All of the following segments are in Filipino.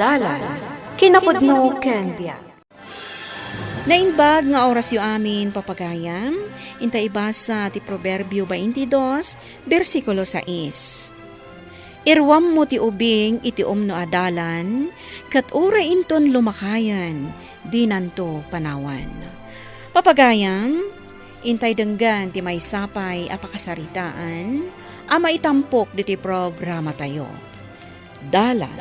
Dalan, kinapudno ken biag. Nainbag nga oras yu amin papagayam, intay basa ti Proverbio 22, versikulo 6. Irwam mo ti ubing iti umno adalan, kat ura inton lumakayan, di nanto panawan. Papagayam, intay denggan ti may sapay apakasaritaan, ama itampok diti programa tayo. Dalan,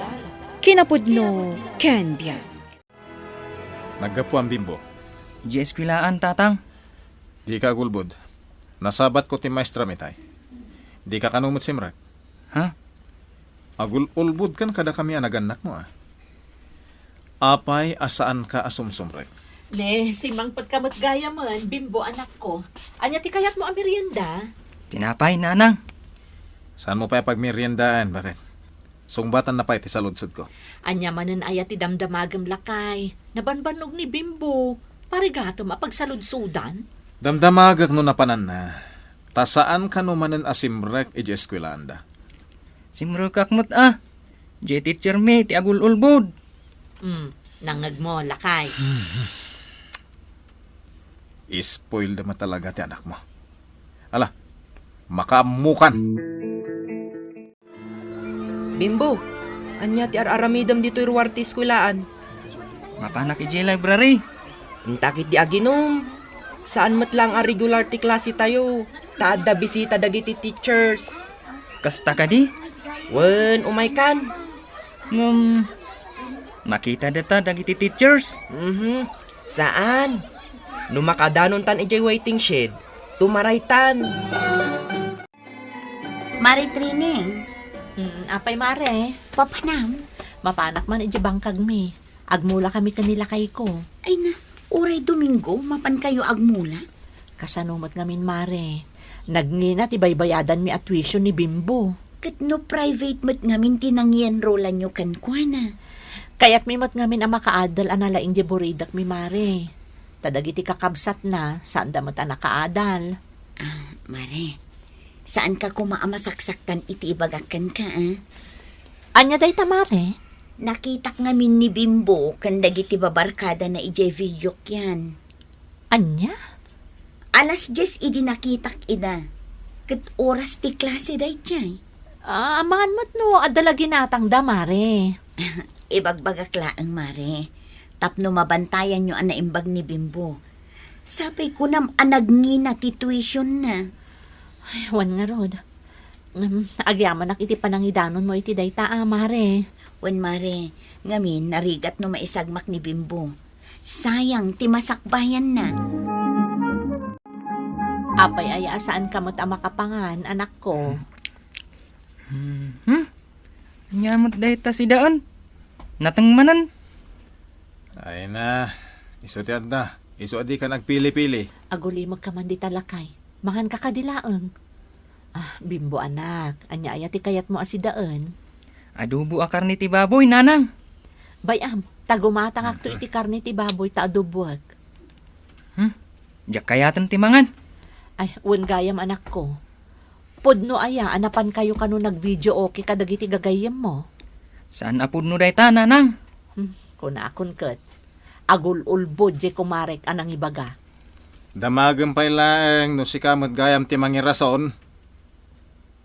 kinapudno ken biag. Naggapuan Bimbo. Di eskwilaan, tatang. Di ka gulbod. Nasabat ko ti maestra mitay. Di ka kanumot simrak. Ha? Agul-ulbud kan kada kami anaganak mo Apay asaan ka asumsumrek. Ne, si Mangpad kamot gaya man, Bimbo anak ko. Anya ti kayat mo ang merienda? Tinapay, nanang. Saan mo pa pagmeriendaan? Bakit? Sungbatan na pa iti sa ludsod ko. Anya manen ayat ti damdamagam lakay. Nabanbanog ni Bimbo. Parigato mapagsaludsudan. Damdamagak no napanan na. Tasaan ka no manen asimrek iti eskwelanda. Simrukak mo't Di teacher me, ti agul-ulbod. Nangag mo, lakay. Ispoil naman talaga ti anak mo. Ala, makaamukan. Bimbo, anya ti araramidam dito irwarti eskulaan. Mapanak iji library. Intakit di aginom. Saan mat lang a regular ti klase tayo? Taadda bisita dagiti teachers. Kasta ka di? Wen, umay kan. Makita data dagiti teachers. Saan? Numakadanon tan ijay waiting shed. Tumaraytan. Maritrining, Apay mare, papanam. mapanak man iti bangkag mi. Agmula kami kanila kay ko. Ay na, uray Domingo, mapan kayo agmula. Kasanumat ngamin mare. Nagngina ti baybayadan mi at tuition ni Bimbo. Kat no private mat ngamin tinangyenrolan nyo kankwana. Kaya't mi mat ngamin ang makaadal analaing di buridak mi mare. Tadagiti kakabsat na, saan damat ang nakaadal. Mare, saan ka kumaamasaksaktan iti ibagakan ka, Anya day tamare? Nakitak ngamin ni Bimbo kan dagiti babarkada na ijay videok yan. Anya? Alas 10 idi nakitak ida. Kat oras ti klase day chay. Amangan mo't no, adala ginatang da mare. Ibagbagak laang mare. Tapno mabantayan nyo ang naimbag ni Bimbo. Sapay ko nam anagngina ti tuition na. Ay, wan nga rod. Agyaman iti panangidanon mo iti dayta mare. Wen mare, ngamin narigat no maisagmak ni Bimbo. Sayang, ti masakbayan na. Apay ay asaan ka mo't makapangan, anak ko. Nyamot dayta si daan. Natangmanan. Ay na, iso ti adda. Iso adi ka nagpili-pili. Aguli magkaman di talakay. Mangan ka kadilaang. Bimbo anak, anya ayati kayat mo asidaan. Adobo akar ni ti baboy, nanang. Bayam, tagumatang akto iti karne ti baboy ta adubuag. Diyak kayatan ti mangan. Ay, wen gayam anak ko. Pudno aya, anapan kayo kano nag-video okay kadagiti gagayam mo. Saan apod no dayta, nanang? Kuna akon ket. Agul-ulbod je kumarek anang ibaga. Damagan pa'y laeng no si kamot gayam ti mangirason.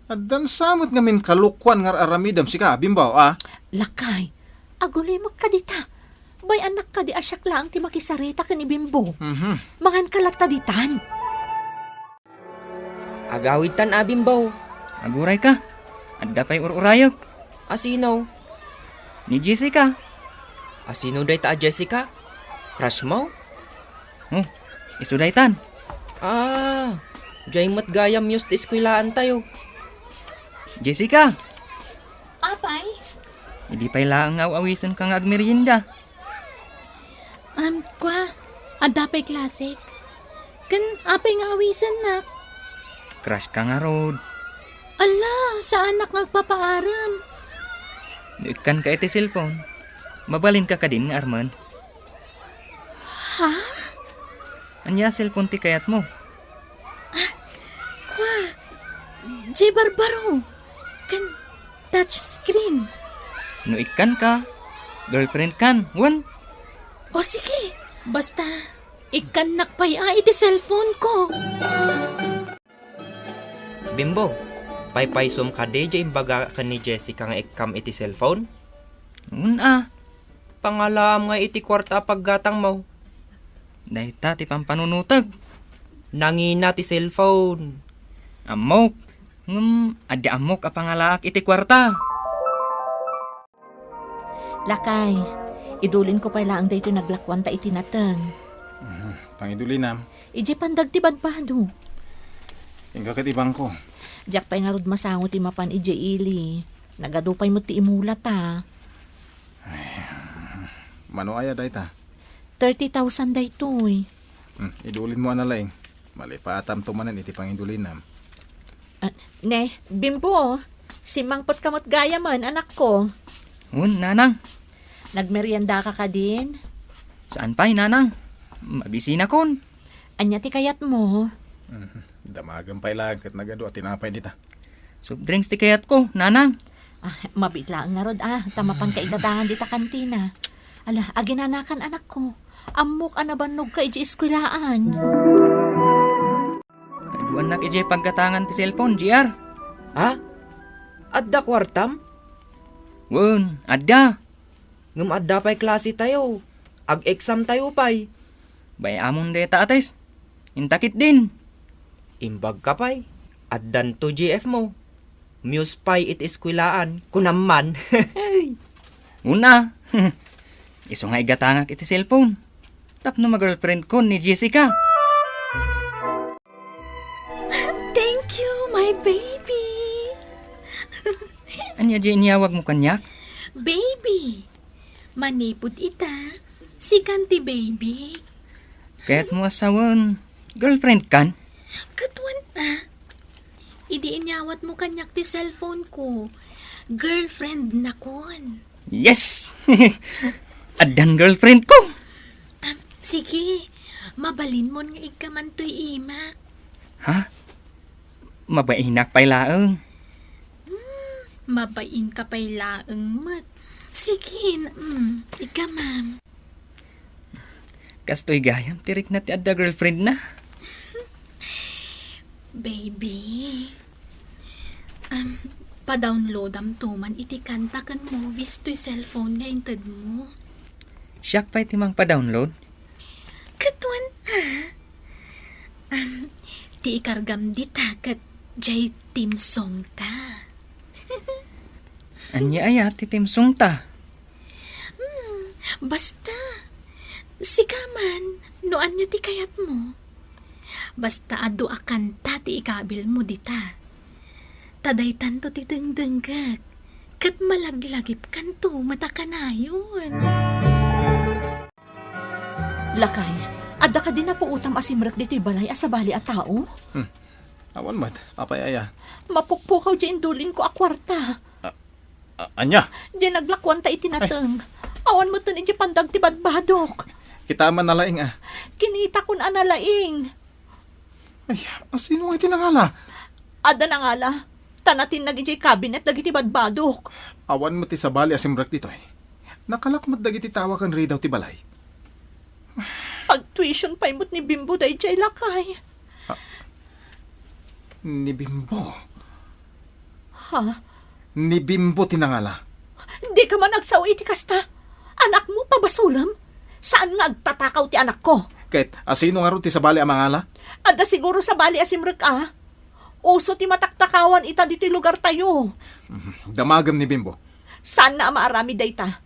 At dan samot ngamin kalukwan ngar aramidam si ka, Bimbo, Lakay, aguli magkadita. Bay anak ka di asyak lang ti makisarita ka ni Bimbo. Mangan kalata ditan. Agawid tan Bimbo. Aguray ka. Adda pa'y ururayog. Asino? Ni Jessica. Asino day ta Jessica? Crush mo? Isu daytan. Jay mat gayam yus ti eskwilaan tayo. Jessica. Apay? Hindi pa'y laang awisan kang agmerienda. Adapay klasik. Kan apay nga awisan na. Crush ka nga rod. Ala, sa anak nagpapaaram. Ikan ka iti cellphone. Mabalin ka din nga Arman. Ha? Anya cellphone ti kayat mo? Jay Barbaro. Kan touch screen. No ikan ka. Girlfriend kan, wan. O sige, basta ikanak pa'y iti cellphone ko. Bimbo, paypaysum ka de dya imbaga ka ni Jessica nga ikam iti cellphone? Una, Pangalam nga iti kwarta paggatang mo. dahita ti pampanunutag. Nangina ti cellphone. Amok. Adi amok a pangalaak iti kwarta. Lakay, idulin ko pala ang dayto naglakwan ta iti nateng. Pangidulinam. Ije pandag ti badbado. Yung kakatibang ko. Diyak pa'y nga rod masango ti mapan ije ili. Nagadupay mo ti imulat ta. Mano aya dayta. 30,000 daytoy. Idulin mo analaing. Mali pa atam tumanan iti pangidulinam. Ne, Bimbo, si Mangpot kamot gaya man, anak ko. Nanang. Nagmerienda ka ka din? Saan pa'y nanang? Mabisina kon. Anya ti kayat mo? Damagan pa ilag at nagado at tinapay dita. Soft drinks ti kayat ko, nanang. Mabitla nga rod tamapang kaigadangan dita kantina. Ala, aginanakan anak ko. Amok anabanog ka iji iskwilaan. Kaduan na kiji pagkatangan ti cellphone, GR. Ha? Adda kwartam? Wan, adda. Ngam adda pa'y klase tayo. Ag-exam tayo pa'y. Bay amon deta ates. Intakit din. Imbag ka pa'y. Addan to GF mo. Muse pa'y it iskwilaan. Kunaman. Una. Iso nga igatangak iti cellphone. Tapno mag-girlfriend ko ni Jessica. Thank you, my baby. Anya di iniyawag mo kanyak? Baby. Manipod ita. Si Kanti baby. Kaya't mo asawan. Girlfriend kan? Katwan Idi inyawat mo kanyak ti cellphone ko. Girlfriend na kon. Yes! Adan girlfriend ko! Sige, mabalin mo nga ikaman to'y ima. Ha? Mabainak pa'y laang. Mabain ka pa'y laang mat. Sige, ikaman. Kastoy gayam, tirik na ti adda girlfriend na. Baby, pa-download am tuman iti kanta kan movies to'y cellphone nga inted mo. Siyak pa'y timang pa-download. Katwan, ti ikargam di takat jay team song ta. Anya aya ti timsong ta. Basta, sikaman, noan niya ti kayat mo. Basta adu akan ta ti ikabil mo dita. Taday tanto ti dengdenggak, kat malaglagip kanto matakanayon. Lakay, adda ka din na po utam asimrak dito'y balay asabali at tao? Awan mat, apay aya. Mapukpukaw di indulin ko a kwarta. Anya, Di naglakwan ta itinateng. Awan mo to ni di pandag ti badbadok. kita man nalaing Kinita kun analaing. Ay, sino nga tinangala? Ada na nga la. Tanatin nag-ijay cabinet dagiti badbadok. Awan mo ti sabali asimrak dito eh. Nakalakmat dagiti tawakan rin daw ti balay. Pag-tuition pa imot ni Bimbo day jay lakay. Ni Bimbo. Ha? Ni Bimbo tinangala. Di ka man nagsawi ti kasta. Anak mo pabasulam? Saan nga agtatakaw ti anak ko? Kahit asino nga ro ti sabali amangala? Ada siguro sa bali asimrek Uso ti mataktakawan ita dito lugar tayo. Damagam ni Bimbo. Saan na maarami dayta?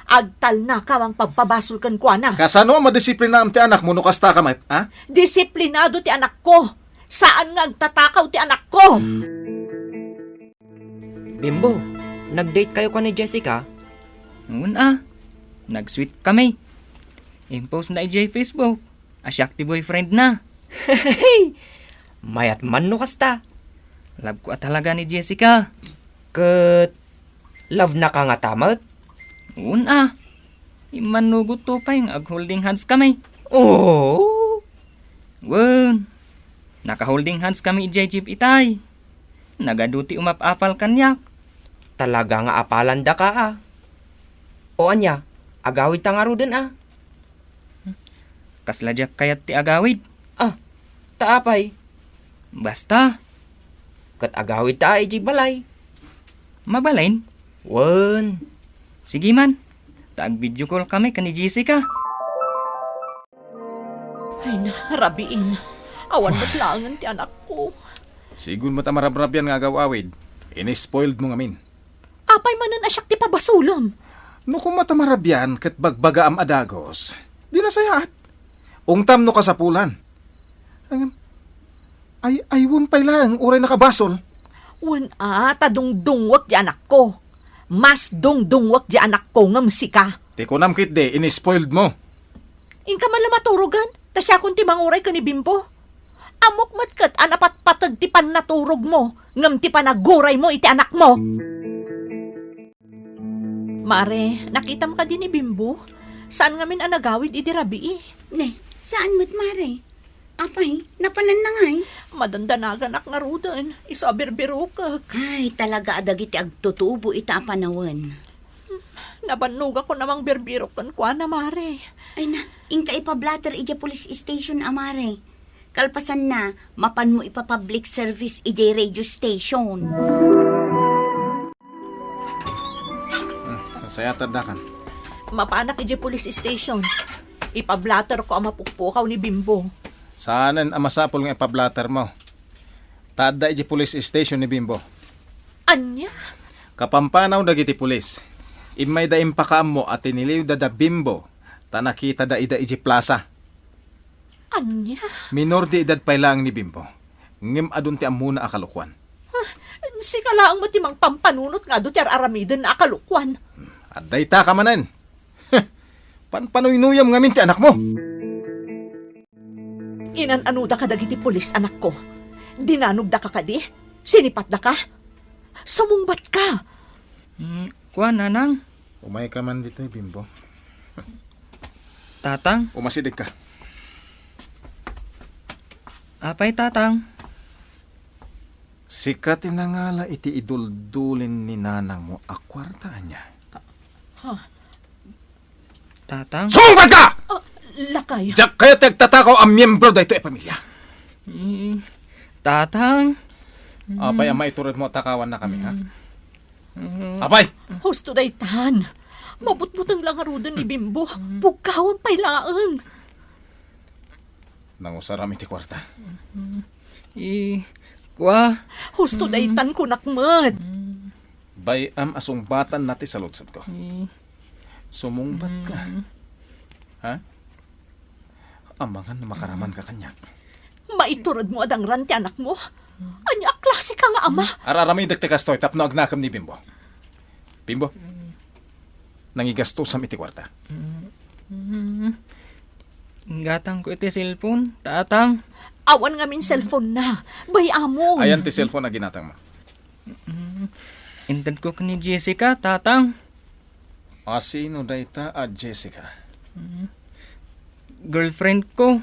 Agtal na kawang pagpabasol kan kwa na. Kasano ang madisiplina am ti anak mo no kasta kamat, ha? Disiplinado ti anak ko. Saan nga agtatakaw ti anak ko? Bimbo, nag-date kayo ka ni Jessica? Una, nag-sweet kami. Impose na ijay Facebook. Asyak ti boyfriend na. Mayat man no kasta. Love ko talaga ni Jessica. Ket love na ka nga tamat? Una, imanugot to pa yung ag-holding hands kami. Oh! Wan, naka-holding hands kami ijay jeep itay. Nagaduti umap-apal kanyak. Talaga nga apalan da ka O anya, agawid ta nga ruden ah. Kasladyak kayat ti agawid. Taapay, Basta, kat agawid ta iji balay. mabalain. Wen, Sige man, taag video call kami kani Jessica. Ay na, rabiin. Awan ba't langan ti anak ko? Sigun mo ta marabrabyan nga agawawid. Ini-spoiled mo ngamin. Apay manan asyak ti pabasulam. No kung matamarabyan kat bagbaga am adagos, di na sayat. Ungtam no kasapulan. Aywon pay lang, uray nakabasol. Wan tadungdungwak di anak ko. Mas dungdungwak di anak ko ngam sika. Di ko namkit de, ini-spoiled mo. Inka man maturugan, tasya kung ti manguray ka ni Bimbo. Amok matkat anapat patag ti pan naturog mo, ngam ti panaguray mo iti anak mo. Mare, nakita mo ka din ni Bimbo? Saan ngamin anagawid iti rabi Ne, saan mo't mare? Apay, napanan na ngay. Madandanagan ak nga rudan, isabirbiro ka. Ay, talaga adagiti agtutubo ita apanawan. Nabanog ako namang birbiro kan kwa na mare. Ay na, inka ipablatter ija police station amare. Kalpasan na, mapan mo ipa-public service ija radio station. Sayatad na kan. Mapanak iti police station. Ipablatter ko ang mapukpukaw ni Bimbo. Saanan ang masapol nga ipablatter mo? Tada iji police station ni Bimbo. Anya? Kapampanaw dagiti pulis. Imay da impakaam mo at iniliw da Bimbo. Tanakita da ida iji plaza. Anya? Minor di edad pay lang ni Bimbo. Ngim adun ti amuna akalukwan. Si kalaang mo timang pampanunot nga do ter aramidon na akalukwan. Aday ta ka manan. Panpanuyuyam ngamin ti anak mo. Inan-anuda ka dagiti pulis anak ko. Dinanog da ka kadi? Sinipat da ka? Sumungbat ka? Kuan, nanang. Umay ka man dito, Bimbo. Tatang, Umasidig ka. apay tatang. Sikat tinangala iti iduldulin ni nanang mo akwarta niya. Tatang. Sumungbat ka! Lakay. Diyak kaya tagtatakaw ang miyembro da ito pamilya. Tatang. Apay, ama iturod mo, takawan na kami, ha? Apay! Husto day tan. Mabutbutang lang arudan ni Bimbo. Pugkawan pay laang. Nangusaram iti kwarta. Kwa. Husto day tan kunakmat. Bayam asungbatan nati sa lutsod ko. Sumungbat ka. Ha? Amangan na makaraman ka kanyak. Maiturod mo adang ranti anak mo. Anya klase ka nga ama. Araramay dagtikastoy tapno agnakam ni Bimbo. Bimbo, nangigastos sa iti kwarta. Gatang ko iti cellphone, tatang. Awan nga min cellphone na. Bayamong. Ayan ti cellphone na ginatang mo. Intad ko ni Jessica, tatang. Sino dayta at Jessica? Girlfriend ko.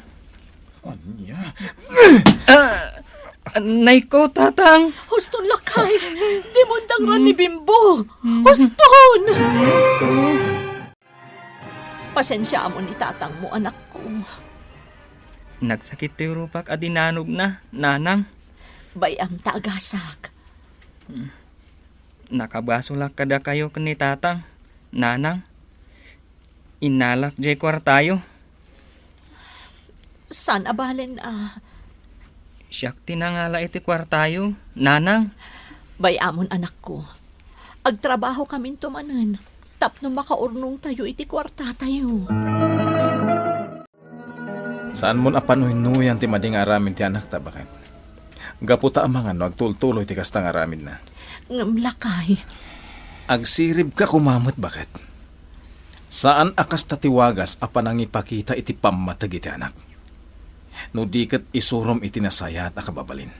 Anya? Nay ko, tatang. Huston lakay. Di mo ran ni Bimbo. Huston! Ko. Pasensya mo ni tatang mo, anak ko. Nagsakit ti rupak at dinanog na, nanang. Bayam taagasak. Nakabasulak kada kayo kani tatang, nanang. Inalak jay kwartayo. San abalen Siyak tinangala iti kwartayo, nanang. Bayamon anak ko. Agtrabaho kami tumanan. Tapno makaurnong tayo iti kwarta tayo. Saan mo napanuhin-nuyan ti mading aramin ti anak ta bakit? Gaputa amangan no agtultuloy ti kastang aramin na. Ngamlakay. Agsirib ka kumamot bakit? Saan akas tatiwagas apan ang ipakita iti pamatag iti anak? No diket isurom iti nasaya at akababalin.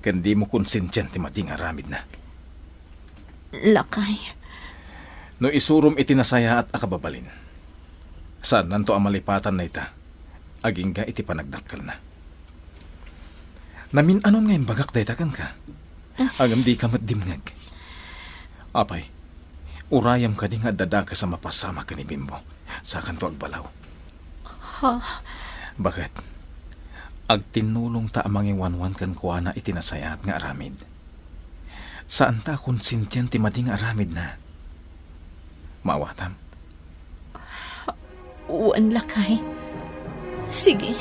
Kandi mo konsensyan ti mading aramid na. Lakay. No isurom iti nasaya at akababalin. Saan nanto ang malipatan na ita? Aging ga iti panagdakkel na. Namin anon ngayon bagak daytakan ka? Agam di ka matdimngag. Apay, Urayam ka di nga dada ka sa mapasama ka ni Bimbo sa kanto agbalaw. Ha? Bakit? Agtinulong ta amang iwanwan kan kuana itinasayat nga aramid. Saan ta konsintyan ti mading aramid na? Maawatam. Uwan lakay. Sige.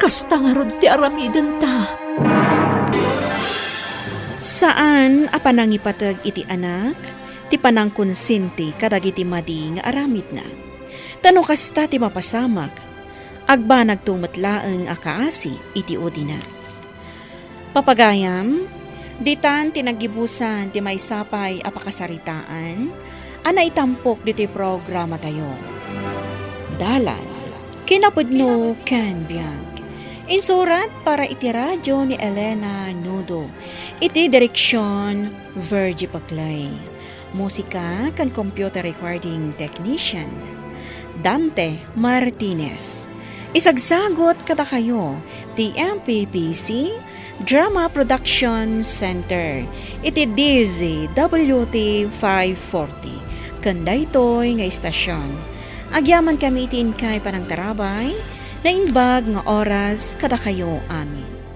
Kasta nga rod ti aramidan ta. Saan apanang ipatag iti anak, ti panang konsinti kadagiti madi nga aramid na. Tano kasta ti mapasamak, agba nagtumatlaeng akaasi iti odina. Papagayam, ditan tinagibusan ti maisapay apakasaritaan, ana itampok diti programa tayo. Dalan, kinapudno Ken Biang. Insurat para iti radyo ni Elena Nudo. Iti direksyon Virgie Paclay. Musika kan computer recording technician Dante Martinez. Isagsagot kada kayo ti MPPC Drama Production Center. Iti DZWT 540. Kandaytoy nga istasyon. Agyaman kami iti inkay panang tarabay na imbag nga oras kada kayo amin.